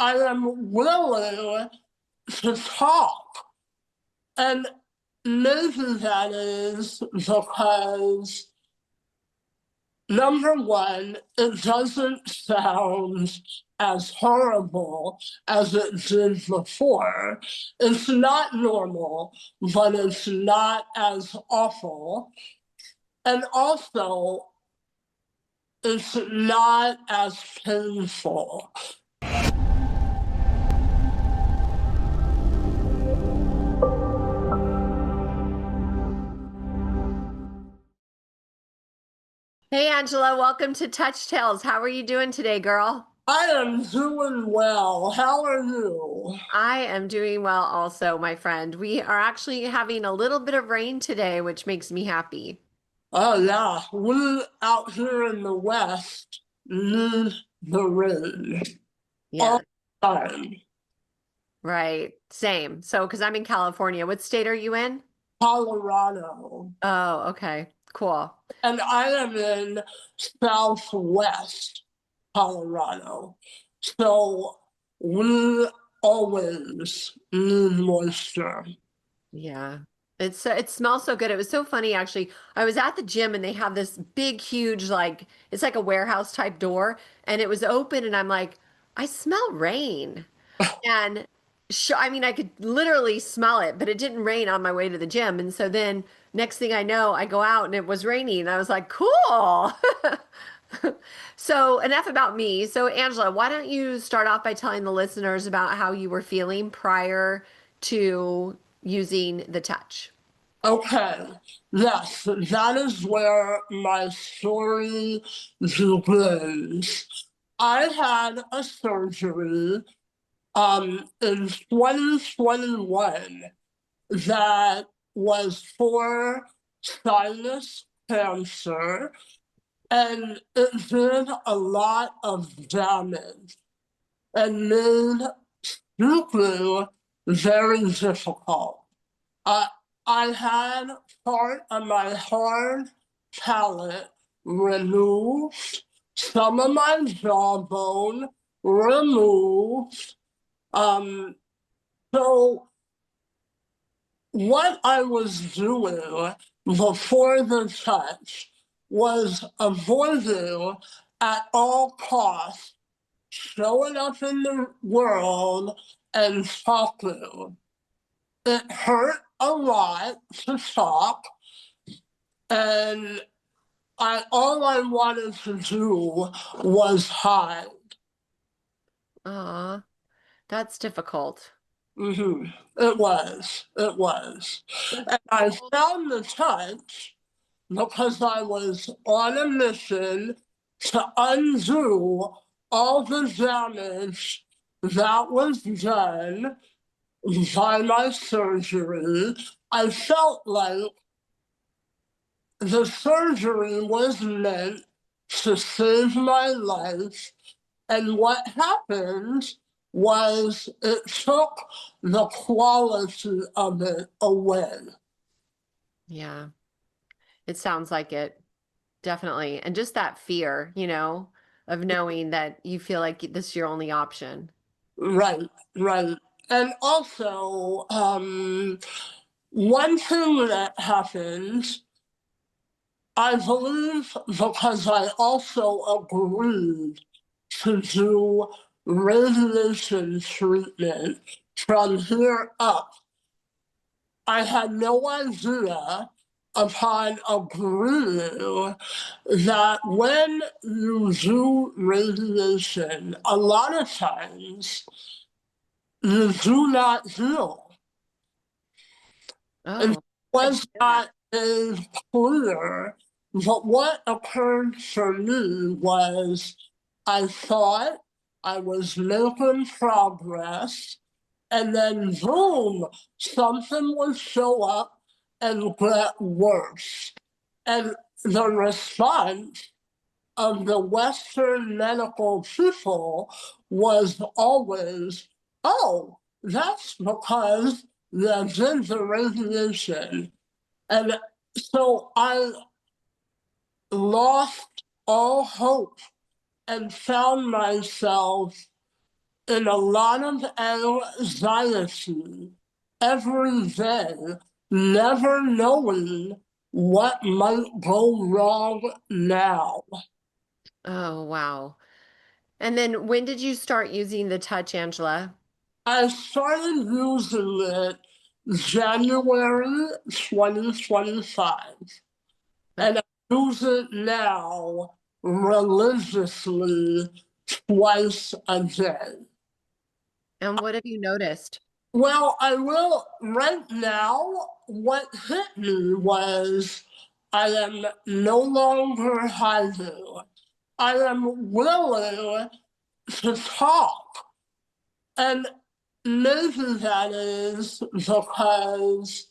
I am willing to talk. And maybe that is because, number one, it doesn't sound as horrible as it did before. It's not normal, but it's not as awful. And also, it's not as painful. Hey Angela, welcome to Touch Tales. How are you doing today, girl? I am doing well. How are you? I am doing well also, my friend. We are actually having a little bit of rain today, which makes me happy. Oh, yeah. We out here in the West need the rain all Yeah, the time. right. Same. So, because I'm in California, what state are you in? Colorado. Oh, okay. Cool. And I am in Southwest Colorado. So we always need moisture. Yeah. It smells so good. It was so funny actually. I was at the gym and they have this big, huge, like it's like a warehouse type door, and it was open, and I'm like, I smell rain. And I mean, I could literally smell it, but it didn't rain on my way to the gym. And so then next thing I know, I go out and it was raining. And I was like, cool. So enough about me. So Angela, why don't you start off by telling the listeners about how you were feeling prior to using the touch? Okay, yes, that is where my story begins. I had a surgery in 2021 that was for sinus cancer, and it did a lot of damage and made speaking very difficult. I, I had part of my hard palate removed, some of my jawbone removed. Um, so what I was doing before the touch was avoiding at all costs showing up in the world and talking. It hurt a lot to talk, and all I wanted to do was hide. Aw, that's difficult. Mm-hmm. It was. And I found the touch because I was on a mission to undo all the damage that was done by my surgery. I felt like the surgery was meant to save my life, and what happened was it took the quality of it away. Yeah, it sounds like it. Definitely. And just that fear, of knowing that you feel like this is your only option. Right, right. And also, one thing that happened, I believe, because I also agreed to do radiation treatment from here up. I had no idea upon agreeing that when you do radiation, a lot of times you do not heal. And Oh, I didn't was know that. not made clear, but what occurred for me was I thought I was making progress, and then boom, something would show up and get worse. And the response of the Western medical people was always, oh, that's because they did the radiation. And so I lost all hope and found myself in a lot of anxiety every day, never knowing what might go wrong now. Oh, wow. And then when did you start using the touch, Angela? I started using it January 2025, and I use it now religiously twice a day. And what have you noticed? Well, I will right now. What hit me was I am no longer hiding. I am willing to talk. And maybe that is because,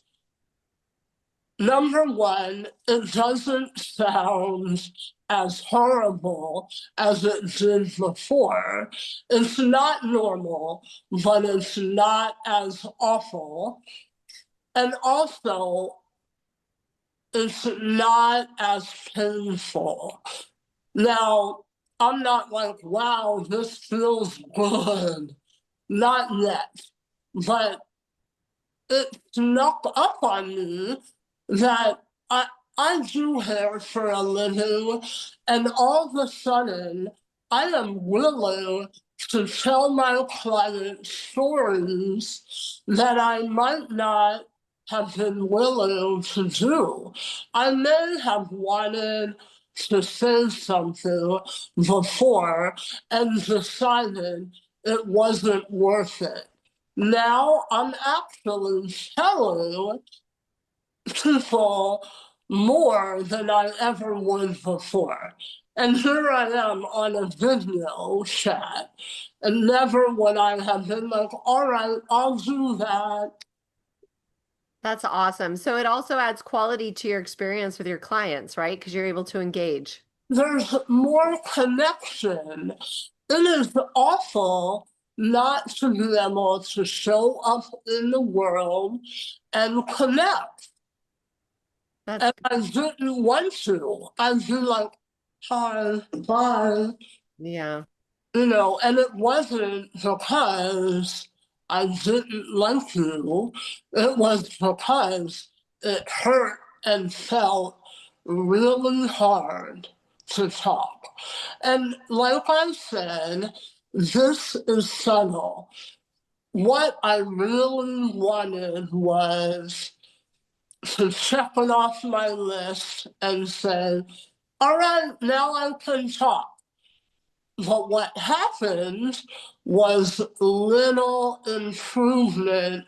number one, it doesn't sound as horrible as it did before. It's not normal, but it's not as awful. And also, it's not as painful. Now, I'm not like, wow, this feels good. Not yet. But it snuck up on me that I do hair for a living, and all of a sudden, I am willing to tell my clients stories that I might not have been willing to do. I may have wanted to say something before and decided it wasn't worth it. Now I'm actually telling people more than I ever would before. And here I am on a video chat, and never would I have been like, all right, I'll do that. That's awesome. So it also adds quality to your experience with your clients, right? Because you're able to engage. There's more connection. It is awful not to be able to show up in the world and connect. That's And I didn't want to. I'd be like, hi, bye. yeah. And it wasn't because I didn't like you. It was because it hurt and felt really hard to talk. And like I said, this is subtle. What I really wanted was to check it off my list and say, all right, now I can talk. But what happened was little improvement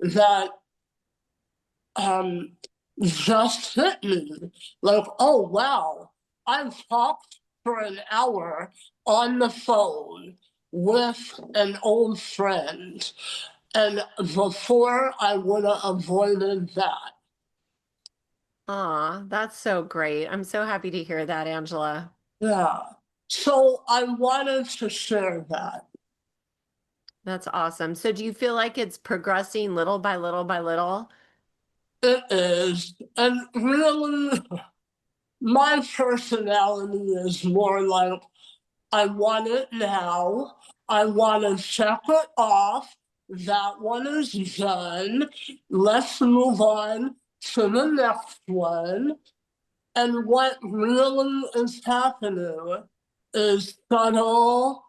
that just hit me. Like, oh, wow, I've talked for an hour on the phone with an old friend. And before, I would have avoided that. Aw, that's so great. I'm so happy to hear that, Angela. Yeah. So I wanted to share that. That's awesome. So do you feel like it's progressing little by little by little? It is. And really, my personality is more like, I want it now. I want to check it off. That one is done. Let's move on to the next one. And what really is happening is subtle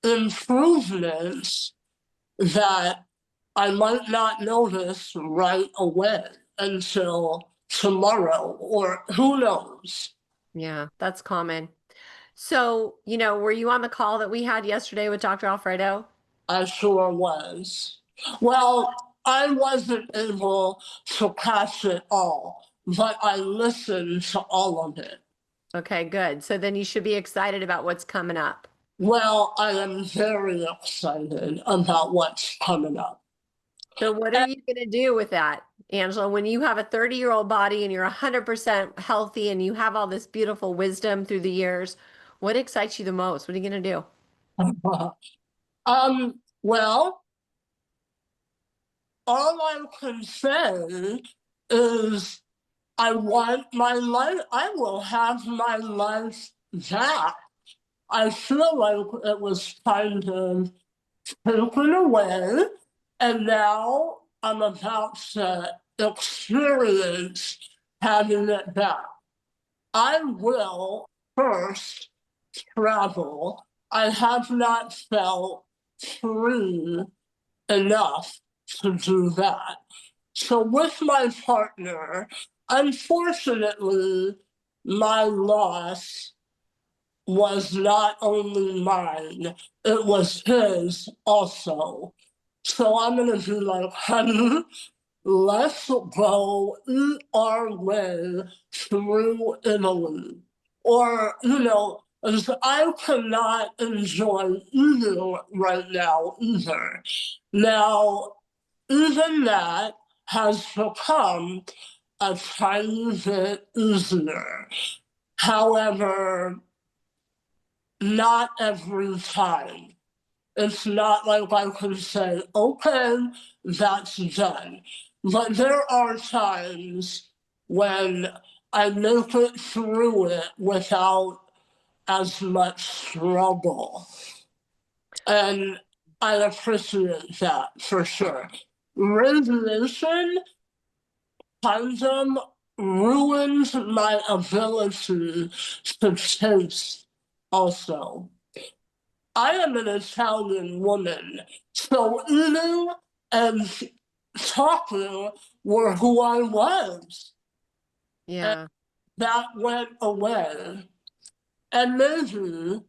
improvements that I might not notice right away until tomorrow, or who knows. Yeah, that's common. So, were you on the call that we had yesterday with Dr. Alfredo? I sure was. Well, I wasn't able to catch it all, but I listened to all of it. Okay, good. So then you should be excited about what's coming up. Well, I am very excited about what's coming up. So what are you going to do with that, Angela, when you have a 30-year-old body and you're 100% healthy and you have all this beautiful wisdom through the years? What excites you the most? What are you going to do? Well, all I can say is I want my life, I will have my life back. I feel like it was kind of taken away, and now I'm about to experience having it back. I will first travel. I have not felt free enough to do that. So with my partner, unfortunately, my loss was not only mine, it was his also. So I'm gonna be like, honey, let's go eat our way through Italy. Or, as I cannot enjoy eating right now either. Now, even that has become a tiny bit easier. However, not every time. It's not like I can say, okay, that's done. But there are times when I make it through it without as much struggle. And I appreciate that for sure. Radiation kind of ruins my ability to taste also. I am an Italian woman, so eating and talking were who I was. And Yeah. that went away. And maybe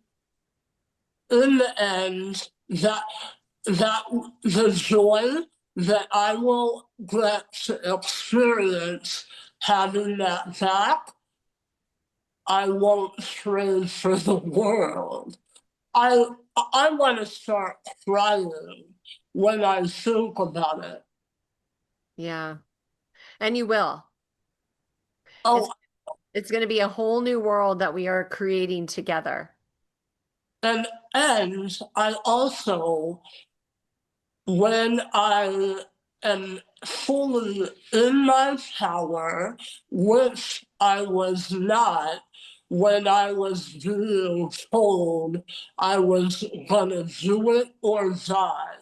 in the end, that the joy that I will get to experience having that back, I won't trade for the world. I I want to start crying when I think about it. Yeah. And you will. It's Oh, it's going to be a whole new world that we are creating together. and I also, when I am fully in my power, which I was not when I was being told I was gonna do it or die,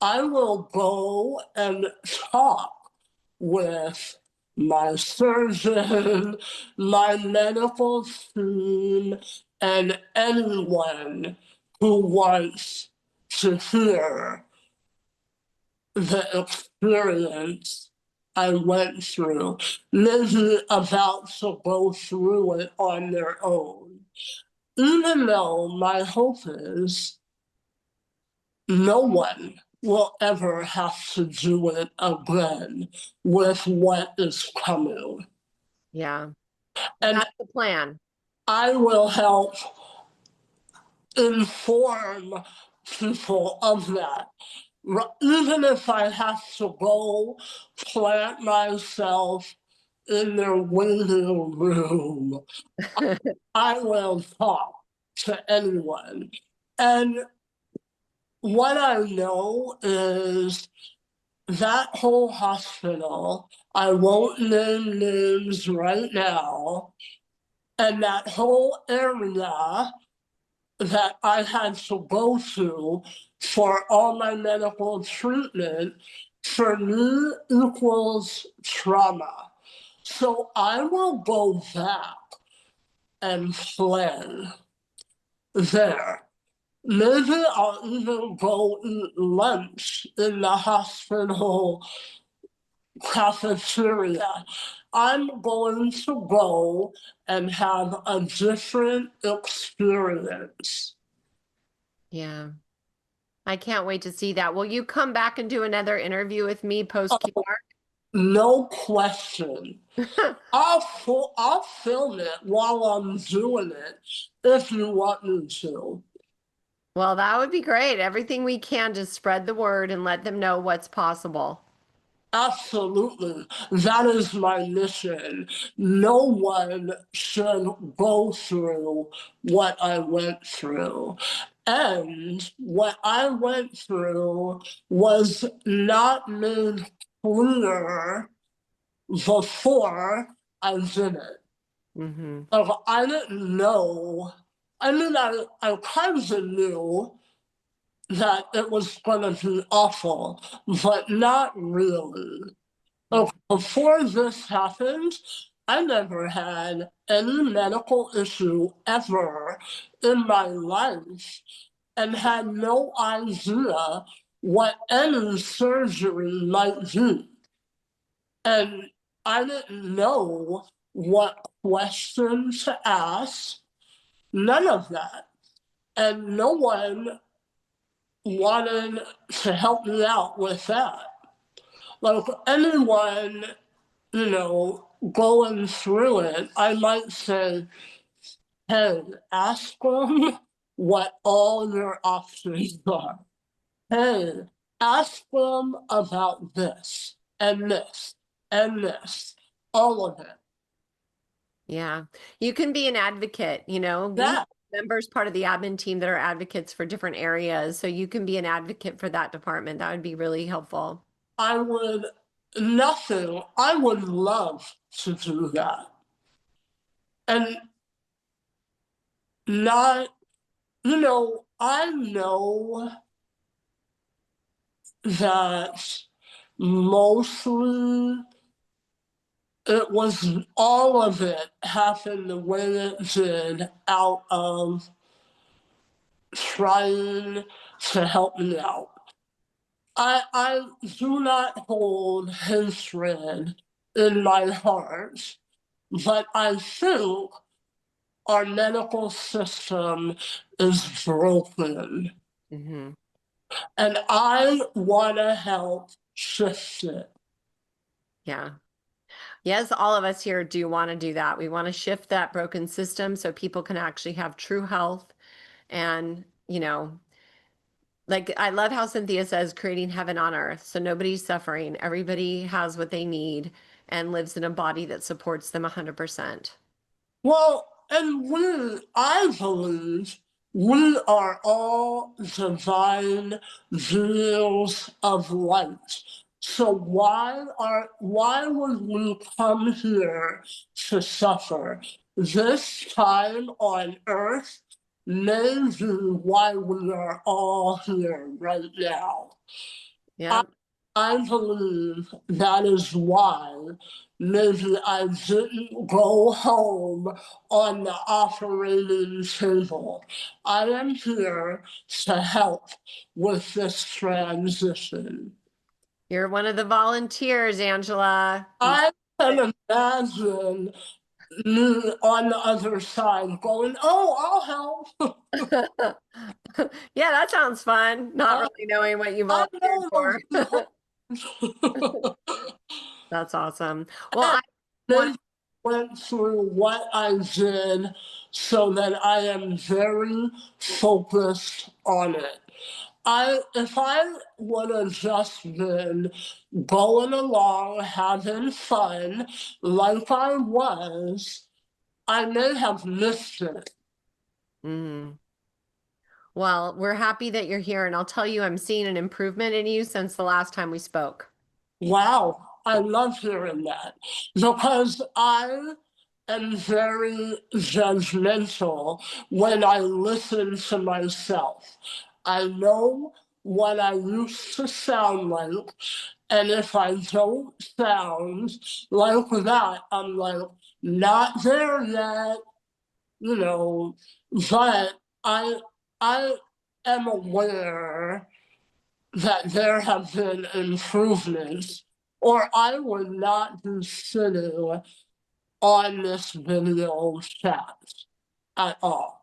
I will go and talk with my surgeon, my medical team, and anyone who wants to hear the experience I went through, maybe about to go through it on their own. Even though my hope is no one will ever have to do it again with what is coming. Yeah. And That's the plan. I will help inform people of that. Even if I have to go plant myself in their waiting room, I will talk to anyone. And what I know is that whole hospital, I won't name names right now, and that whole area that I had to go to for all my medical treatment, for me equals trauma. So I will go back and play there. Maybe I'll even go eat lunch in the hospital cafeteria. I'm going to go and have a different experience. Yeah. I can't wait to see that. Will you come back and do another interview with me post QR? No question. I'll film it while I'm doing it if you want me to. Well, that would be great. Everything we can to spread the word and let them know what's possible. Absolutely. That is my mission. No one should go through what I went through. And what I went through was not made clear before I did it. Hmm. Like, I didn't know I mean, I kind of knew that it was going to be awful, but not really. Mm. Before this happened, I never had any medical issue ever in my life and had no idea what any surgery might be. And I didn't know what question to ask, none of that. And no one wanted to help me out with that. Like anyone, going through it, I might say, hey, ask them what all your options are. Hey, ask them about this and this and this, all of it. Yeah. You can be an advocate, we have That members part of the admin team that are advocates for different areas. So you can be an advocate for that department. That would be really helpful. I would, nothing, I would love to do that. And not, I know that mostly it was all of it happened the way it did out of trying to help me out. I do not hold hatred in my heart, but I think our medical system is broken. Hmm. And I want to help shift it. Yeah. Yes, all of us here do want to do that. We want to shift that broken system so people can actually have true health and, like I love how Cynthia says creating heaven on earth. So nobody's suffering. Everybody has what they need and lives in a body that supports them 100%. Well, and I believe we are all divine beings of light. So why would we come here to suffer? This time on earth may be why we are all here right now. Yeah. I believe that is why maybe I didn't go home on the operating table. I am here to help with this transition. You're one of the volunteers, Angela. I can imagine me on the other side going, oh, I'll help. Yeah, that sounds fun. Not I, really knowing what you I volunteered know for. those That's awesome. Well, I want they went through what I did so that I am very focused on it. If I would have just been going along having fun like I was, I may have missed it. Mhm. Well, we're happy that you're here, and I'll tell you, I'm seeing an improvement in you since the last time we spoke. Wow, I love hearing that because I am very judgmental when I listen to myself. I know what I used to sound like, and if I don't sound like that, I'm like, not there yet, you know, but I I am aware that there have been improvements, or I would not be sitting on this video chat at all.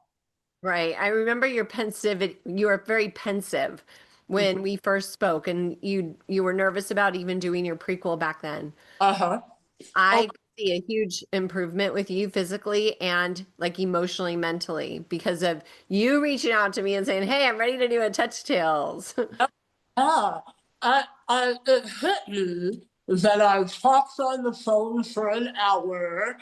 Right. I remember your pensive, you were very pensive when we first spoke, and you were nervous about even doing your prequel back then. Uh-huh. Oh, I see a huge improvement with you physically and like emotionally, mentally because of you reaching out to me and saying, "Hey, I'm ready to do a touch tails." yeah. It hit me that I talked on the phone for an hour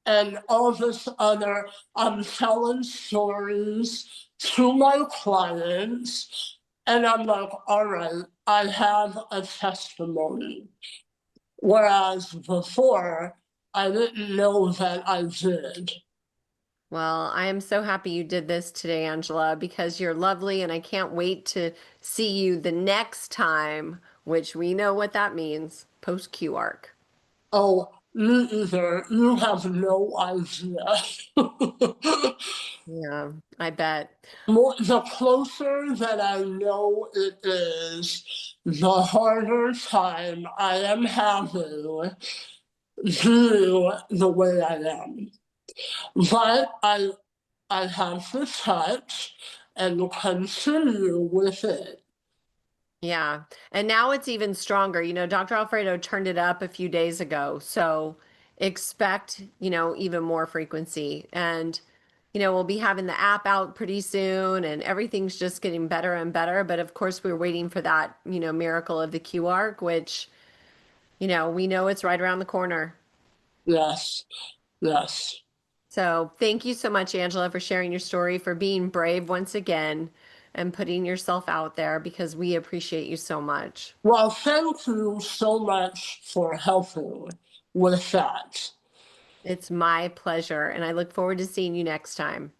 and all this other, I'm telling stories to my clients. And I'm like, all right, I have a testimony. Whereas before, I didn't know that I did. Well, I am so happy you did this today, Angela, because you're lovely and I can't wait to see you the next time, which we know what that means, post Q arc. Oh, me either. You have no idea. Yeah, I bet. The closer that I know it is, the harder time I am having being the way I am. But I have the touch and continue with it. Yeah. And now it's even stronger. Dr. Alfredo turned it up a few days ago. So expect, even more frequency. And, we'll be having the app out pretty soon and everything's just getting better and better. But of course, we're waiting for that, miracle of the Q arc, which, we know it's right around the corner. Yes, yes. So thank you so much, Angela, for sharing your story, for being brave once again and putting yourself out there because we appreciate you so much. Well, thank you so much for helping with that. It's my pleasure, and I look forward to seeing you next time.